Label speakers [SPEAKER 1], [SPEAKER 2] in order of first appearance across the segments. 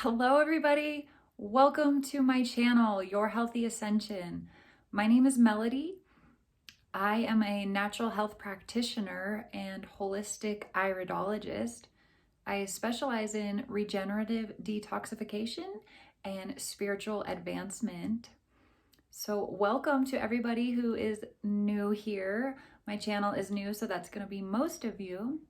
[SPEAKER 1] Hello, everybody. Welcome to my channel, Your Healthy Ascension. My name is Melody. I am a natural health practitioner and holistic iridologist. I specialize in regenerative detoxification and spiritual advancement. So welcome to everybody who is new here. My channel is new, so that's going to be most of you.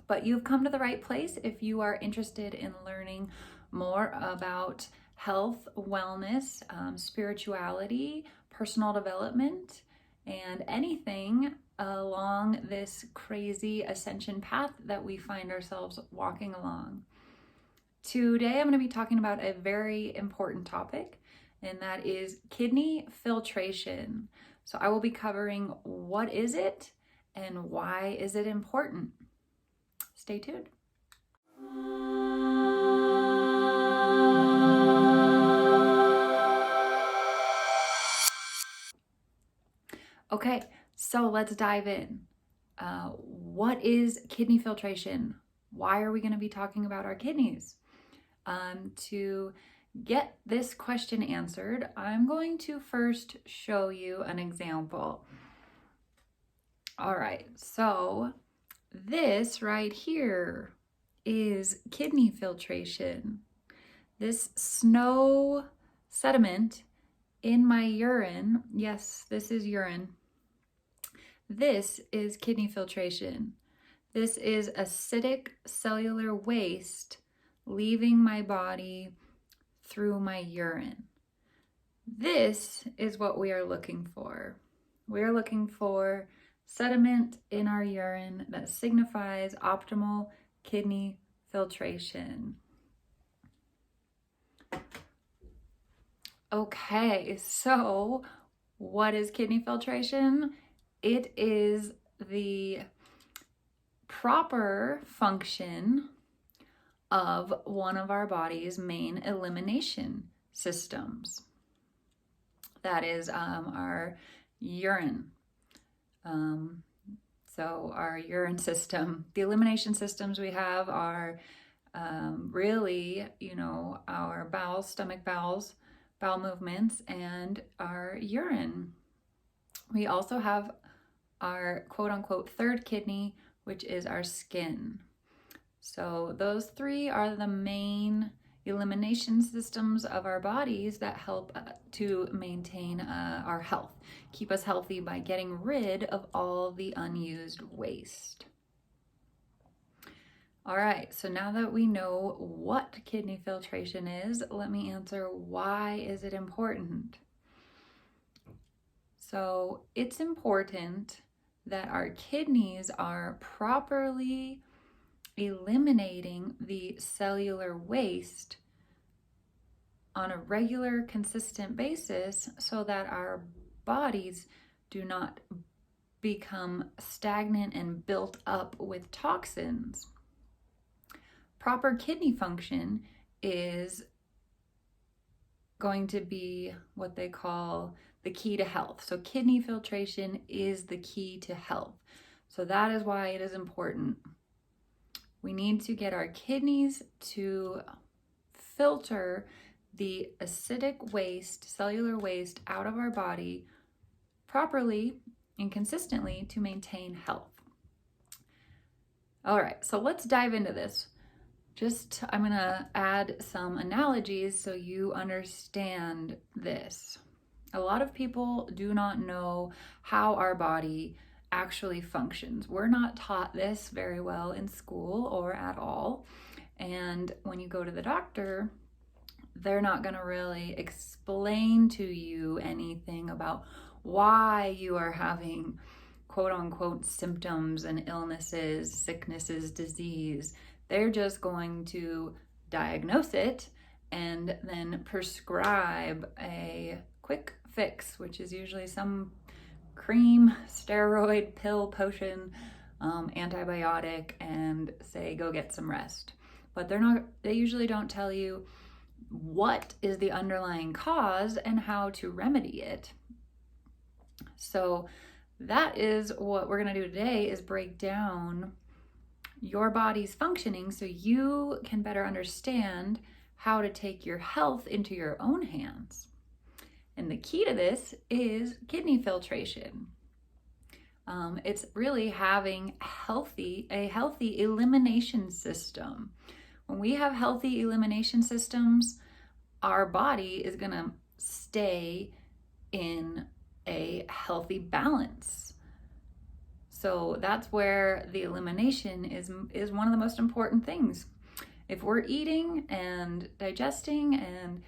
[SPEAKER 1] But you've come to the right place if you are interested in learning more about health, wellness, spirituality, personal development, and anything along this crazy ascension path that we find ourselves walking along. Today, I'm going to be talking about a very important topic, and that is kidney filtration. So I will be covering what is it and why is it important. Stay tuned. Okay, so let's dive in. What is kidney filtration? Why are we going to be talking about our kidneys? To get this question answered, I'm going to first show you an example. All right, so this right here is kidney filtration. This snow sediment in my urine, yes, this is urine. This is kidney filtration. This is acidic cellular waste leaving my body through my urine. This is what we are looking for. We are looking for sediment in our urine that signifies optimal kidney filtration. Okay, so what is kidney filtration? It is the proper function of one of our body's main elimination systems. That is our urine. So our urine system, the elimination systems we have are really, our bowels, stomach bowels, bowel movements, and our urine. We also have our quote unquote third kidney, which is our skin. So those three are the main elimination systems of our bodies that help to maintain our health, keep us healthy by getting rid of all the unused waste. All right, so now that we know what kidney filtration is, let me answer why is it important? So it's important that our kidneys are properly eliminating the cellular waste on a regular, consistent basis so that our bodies do not become stagnant and built up with toxins. Proper kidney function is going to be what they call the key to health. So kidney filtration is the key to health. So that is why it is important. We need to get our kidneys to filter the acidic waste, cellular waste out of our body properly and consistently to maintain health. All right, so let's dive into this. I'm gonna add some analogies so you understand this. A lot of people do not know how our body actually functions. We're not taught this very well in school or at all. And when you go to the doctor, they're not gonna really explain to you anything about why you are having quote unquote symptoms and illnesses, sicknesses, disease. They're just going to diagnose it and then prescribe a quick fix, which is usually some cream, steroid, pill, potion, antibiotic, and say, go get some rest. But they usually don't tell you what is the underlying cause and how to remedy it. So that is what we're going to do today, is break down your body's functioning so you can better understand how to take your health into your own hands. And the key to this is kidney filtration. It's really having a healthy elimination system. When we have healthy elimination systems, our body is going to stay in a healthy balance. So that's where the elimination is one of the most important things. If we're eating and digesting and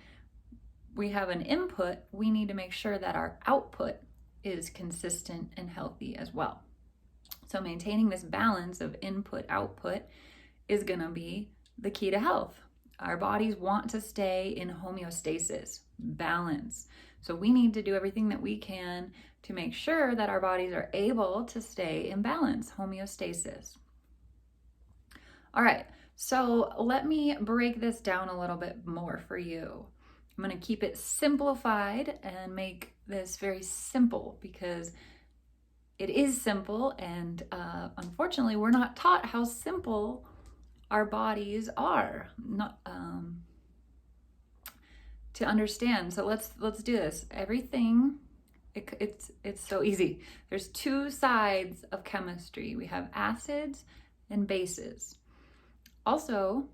[SPEAKER 1] we have an input, we need to make sure that our output is consistent and healthy as well. So maintaining this balance of input-output is going to be the key to health. Our bodies want to stay in homeostasis, balance. So we need to do everything that we can to make sure that our bodies are able to stay in balance, homeostasis. All right, so let me break this down a little bit more for you. I'm going to keep it simplified and make this very simple because it is simple, and unfortunately we're not taught how simple our bodies are to understand. So let's do this. Everything, it's so easy. There's two sides of chemistry. We have acids and bases. Also,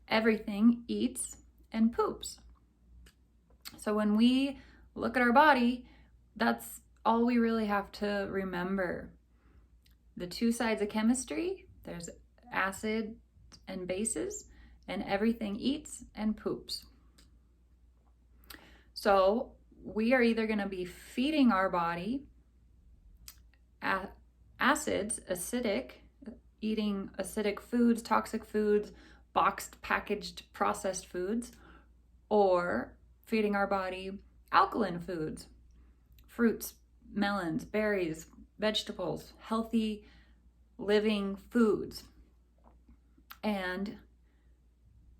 [SPEAKER 1] everything eats and poops. So when we look at our body, that's all we really have to remember. The two sides of chemistry, there's acid and bases, and everything eats and poops. So we are either going to be feeding our body acids, acidic, eating acidic foods, toxic foods, boxed, packaged, processed foods, or feeding our body alkaline foods, fruits, melons, berries, vegetables, healthy living foods. And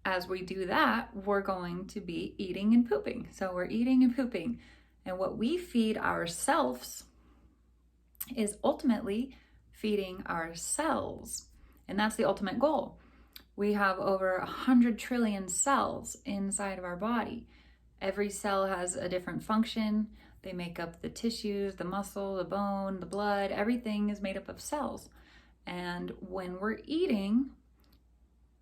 [SPEAKER 1] as we do that, we're going to be eating and pooping. So we're eating and pooping. And what we feed ourselves is ultimately feeding our cells. And that's the ultimate goal. We have over 100 trillion cells inside of our body. Every cell has a different function. They make up the tissues, the muscle, the bone, the blood. Everything is made up of cells. And when we're eating,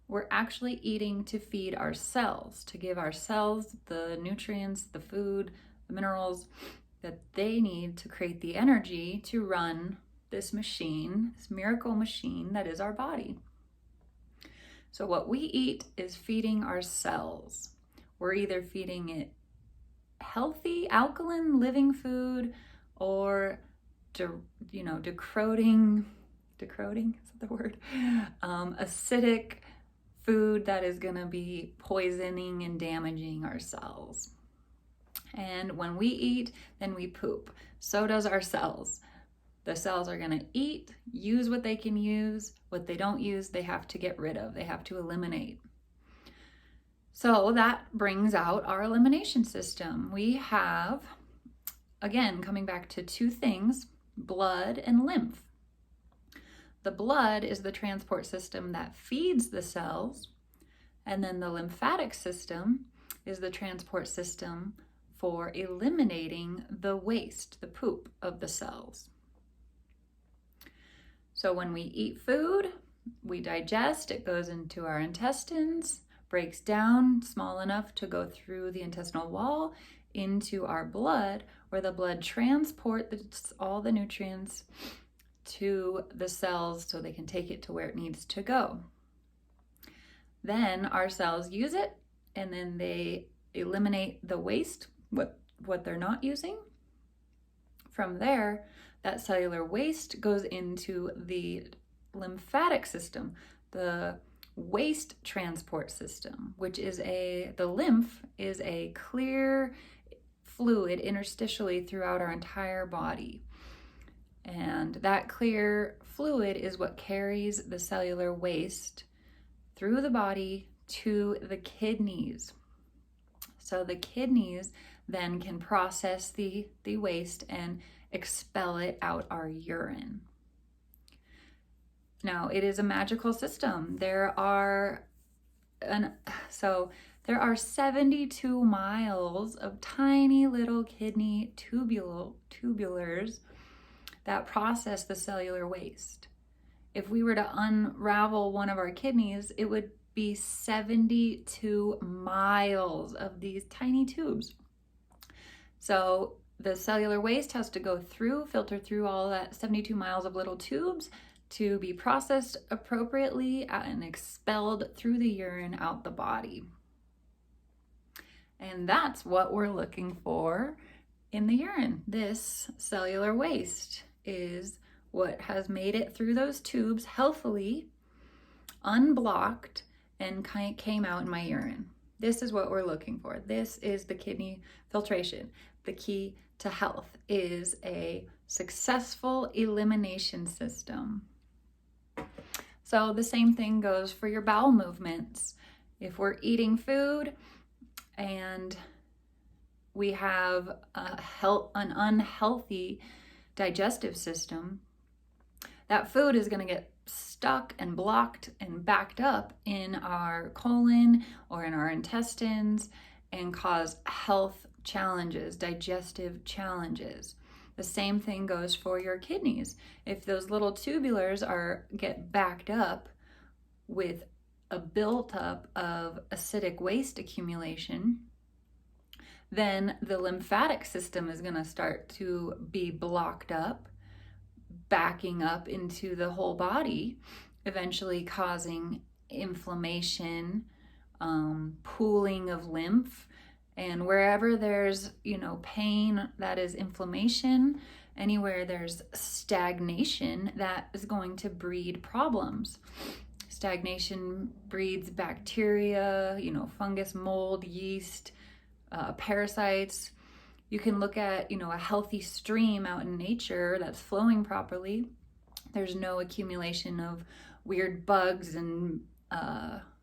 [SPEAKER 1] we're actually eating to feed our cells, to give our cells the nutrients, the food, the minerals that they need to create the energy to run this machine, this miracle machine that is our body. So what we eat is feeding our cells. We're either feeding it healthy, alkaline, living food, or decroding, is that the word? Acidic food that is going to be poisoning and damaging our cells. And when we eat, then we poop. So does our cells. The cells are going to eat, use what they can use. What they don't use, they have to get rid of. They have to eliminate. So that brings out our elimination system. We have, again, coming back to two things, blood and lymph. The blood is the transport system that feeds the cells, and then the lymphatic system is the transport system for eliminating the waste, the poop of the cells. So when we eat food, we digest, it goes into our intestines, breaks down small enough to go through the intestinal wall into our blood, where the blood transports all the nutrients to the cells so they can take it to where it needs to go. Then our cells use it, and then they eliminate the waste, what they're not using. From there, that cellular waste goes into the lymphatic system, the waste transport system, which is the lymph is a clear fluid interstitially throughout our entire body. And that clear fluid is what carries the cellular waste through the body to the kidneys. So the kidneys then can process the waste and expel it out our urine. Now, it is a magical system. So There are 72 miles of tiny little kidney tubulars that process the cellular waste. If we were to unravel one of our kidneys, it would be 72 miles of these tiny tubes. So the cellular waste has to go through, filter through all that 72 miles of little tubes to be processed appropriately and expelled through the urine out the body. And that's what we're looking for in the urine. This cellular waste is what has made it through those tubes healthily, unblocked, and came out in my urine. This is what we're looking for. This is the kidney filtration. The key to health is a successful elimination system. So the same thing goes for your bowel movements. If we're eating food and we have an unhealthy digestive system, that food is going to get stuck and blocked and backed up in our colon or in our intestines and cause health challenges, digestive challenges. The same thing goes for your kidneys. If those little tubulars get backed up with a buildup of acidic waste accumulation, then the lymphatic system is going to start to be blocked up, backing up into the whole body, eventually causing inflammation, pooling of lymph. And wherever there's, pain, that is inflammation. Anywhere there's stagnation, that is going to breed problems. Stagnation breeds bacteria, fungus, mold, yeast, parasites. You can look at, a healthy stream out in nature that's flowing properly. There's no accumulation of weird bugs and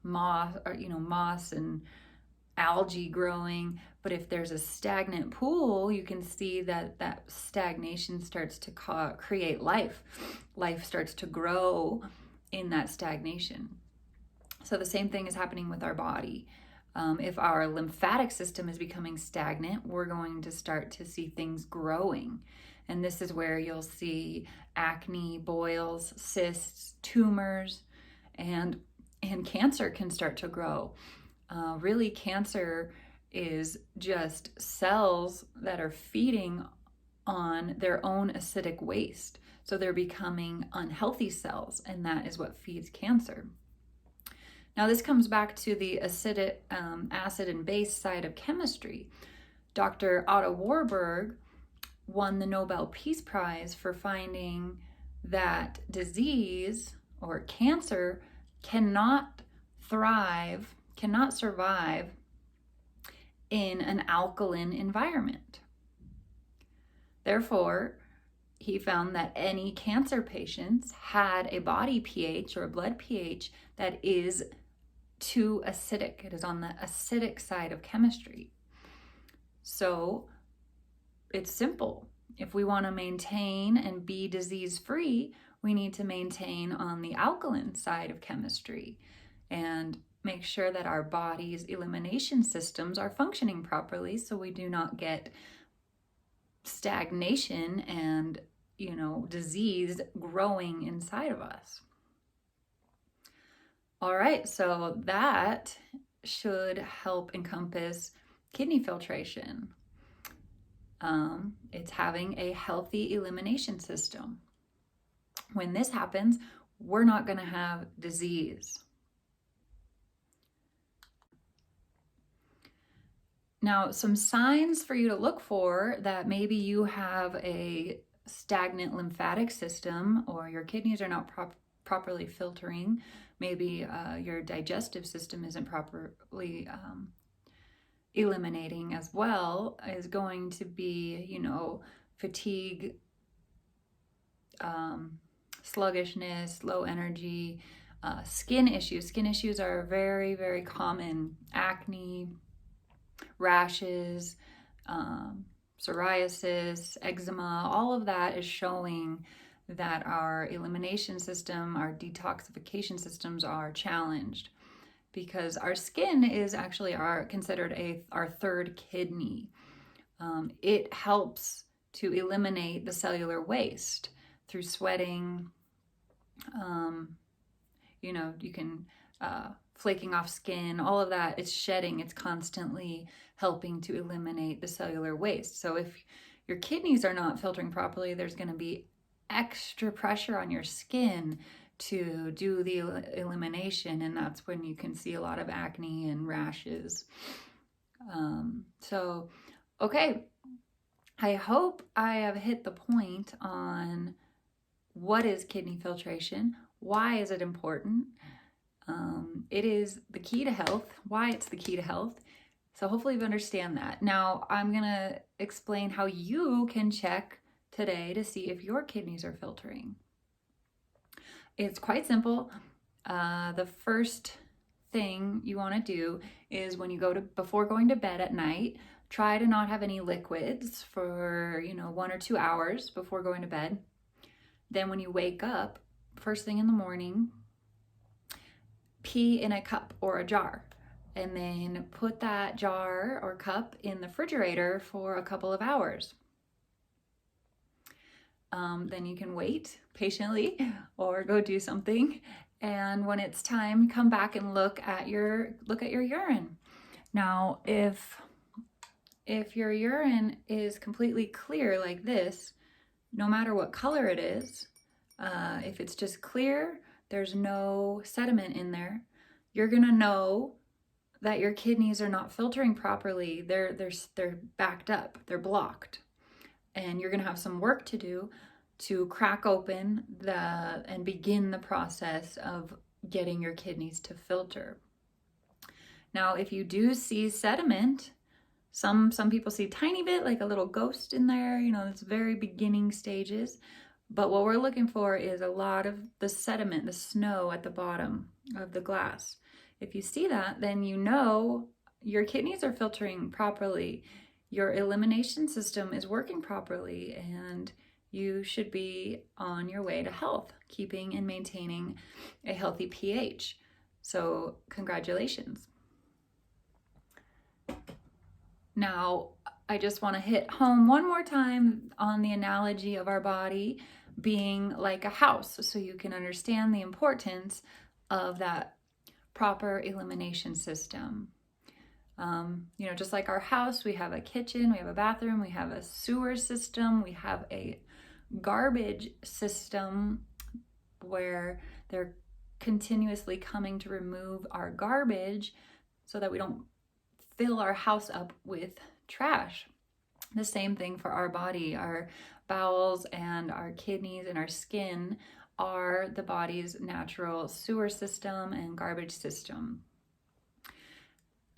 [SPEAKER 1] moss and algae growing. But if there's a stagnant pool, you can see that stagnation starts to create life. Life starts to grow in that stagnation. So the same thing is happening with our body. If our lymphatic system is becoming stagnant, we're going to start to see things growing. And this is where you'll see acne, boils, cysts, tumors, and cancer can start to grow. Really, cancer is just cells that are feeding on their own acidic waste. So they're becoming unhealthy cells, and that is what feeds cancer. Now, this comes back to the acid and base side of chemistry. Dr. Otto Warburg won the Nobel Peace Prize for finding that disease or cancer cannot survive in an alkaline environment. Therefore, he found that any cancer patients had a body pH or a blood pH that is too acidic. It is on the acidic side of chemistry. So it's simple. If we want to maintain and be disease-free, we need to maintain on the alkaline side of chemistry and make sure that our body's elimination systems are functioning properly so we do not get stagnation and, disease growing inside of us. All right, so that should help encompass kidney filtration. It's having a healthy elimination system. When this happens, we're not going to have disease. Now, some signs for you to look for that maybe you have a stagnant lymphatic system or your kidneys are not properly filtering. Maybe your digestive system isn't properly eliminating as well, is going to be, fatigue, sluggishness, low energy, skin issues. Skin issues are very, very common. Acne, rashes, psoriasis, eczema, all of that is showing that our elimination system, our detoxification systems are challenged. because our skin is actually considered our third kidney. It helps to eliminate the cellular waste through sweating. You can flaking off skin, all of that. It's shedding. It's constantly helping to eliminate the cellular waste. So if your kidneys are not filtering properly, there's going to be extra pressure on your skin to do the elimination, and that's when you can see a lot of acne and rashes. Okay, I hope I have hit the point on what is kidney filtration, why is it important. It is the key to health, why it's the key to health. So hopefully you understand that. Now I'm going to explain how you can check today to see if your kidneys are filtering. It's quite simple. The first thing you want to do is when you before going to bed at night, try to not have any liquids for 1 or 2 hours before going to bed. Then when you wake up, first thing in the morning, pee in a cup or a jar, and then put that jar or cup in the refrigerator for a couple of hours. Then you can wait patiently or go do something, and when it's time, come back and look at your urine. Now, if your urine is completely clear like this, no matter what color it is, if it's just clear, there's no sediment in there, you're gonna know that your kidneys are not filtering properly. They're backed up, they're blocked, and you're gonna have some work to do to crack open and begin the process of getting your kidneys to filter. Now, if you do see sediment, some people see a tiny bit, like a little ghost in there, it's very beginning stages. But what we're looking for is a lot of the sediment, the snow at the bottom of the glass. If you see that, then you know your kidneys are filtering properly, your elimination system is working properly, and you should be on your way to health, keeping and maintaining a healthy pH. So congratulations. Now, I just want to hit home one more time on the analogy of our body being like a house, so you can understand the importance of that proper elimination system. Just like our house, we have a kitchen, we have a bathroom, we have a sewer system, we have a garbage system where they're continuously coming to remove our garbage so that we don't fill our house up with trash. The same thing for our body. Our bowels and our kidneys and our skin are the body's natural sewer system and garbage system.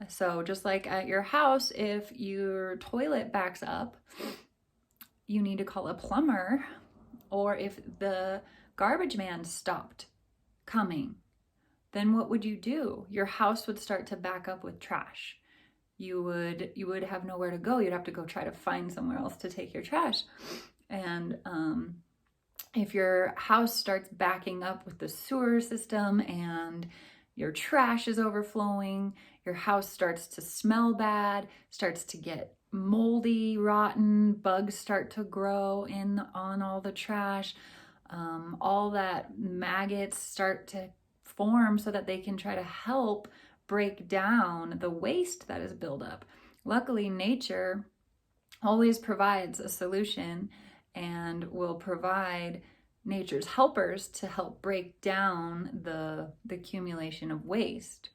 [SPEAKER 1] So just like at your house, if your toilet backs up, you need to call a plumber, or if the garbage man stopped coming, then what would you do? Your house would start to back up with trash. You would have nowhere to go. You'd have to go try to find somewhere else to take your trash. And if your house starts backing up with the sewer system and your trash is overflowing, your house starts to smell bad, starts to get moldy, rotten, bugs start to grow on all the trash, all that maggots start to form so that they can try to help break down the waste that is built up. Luckily, nature always provides a solution and will provide nature's helpers to help break down the accumulation of waste.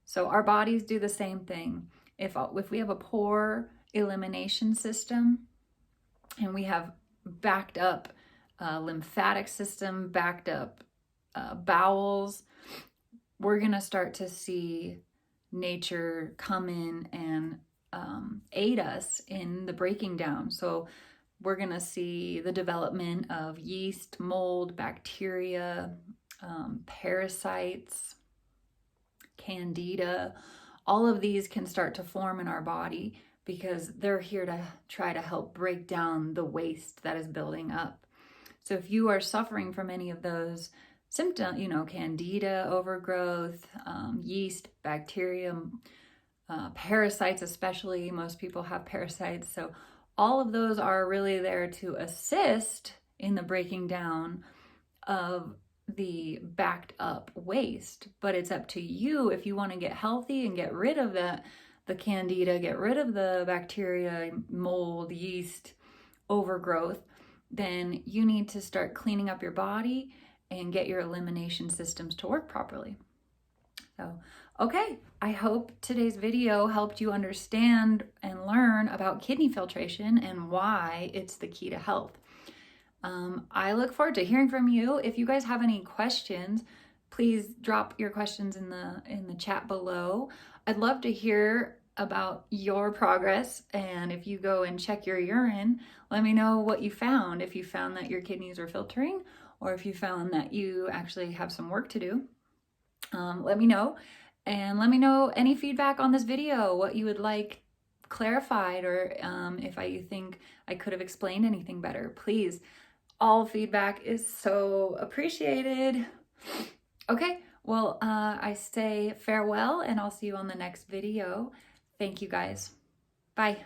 [SPEAKER 1] So our bodies do the same thing. If we have a poor elimination system and we have backed up lymphatic system, backed up bowels, we're going to start to see nature come in and aid us in the breaking down. So we're going to see the development of yeast, mold, bacteria, parasites, candida. All of these can start to form in our body because they're here to try to help break down the waste that is building up. So if you are suffering from any of those symptom, candida, overgrowth, yeast, bacteria, parasites, especially. Most people have parasites. So all of those are really there to assist in the breaking down of the backed up waste. But it's up to you if you want to get healthy and get rid of the candida, get rid of the bacteria, mold, yeast, overgrowth, then you need to start cleaning up your body and get your elimination systems to work properly. So, okay, I hope today's video helped you understand and learn about kidney filtration and why it's the key to health. I look forward to hearing from you. If you guys have any questions, please drop your questions in the chat below. I'd love to hear about your progress, and if you go and check your urine, let me know what you found. If you found that your kidneys are filtering, or if you found that you actually have some work to do, let me know. And let me know any feedback on this video, what you would like clarified, or if you think I could have explained anything better. Please, all feedback is so appreciated. Okay, well, I say farewell, and I'll see you on the next video. Thank you guys. Bye.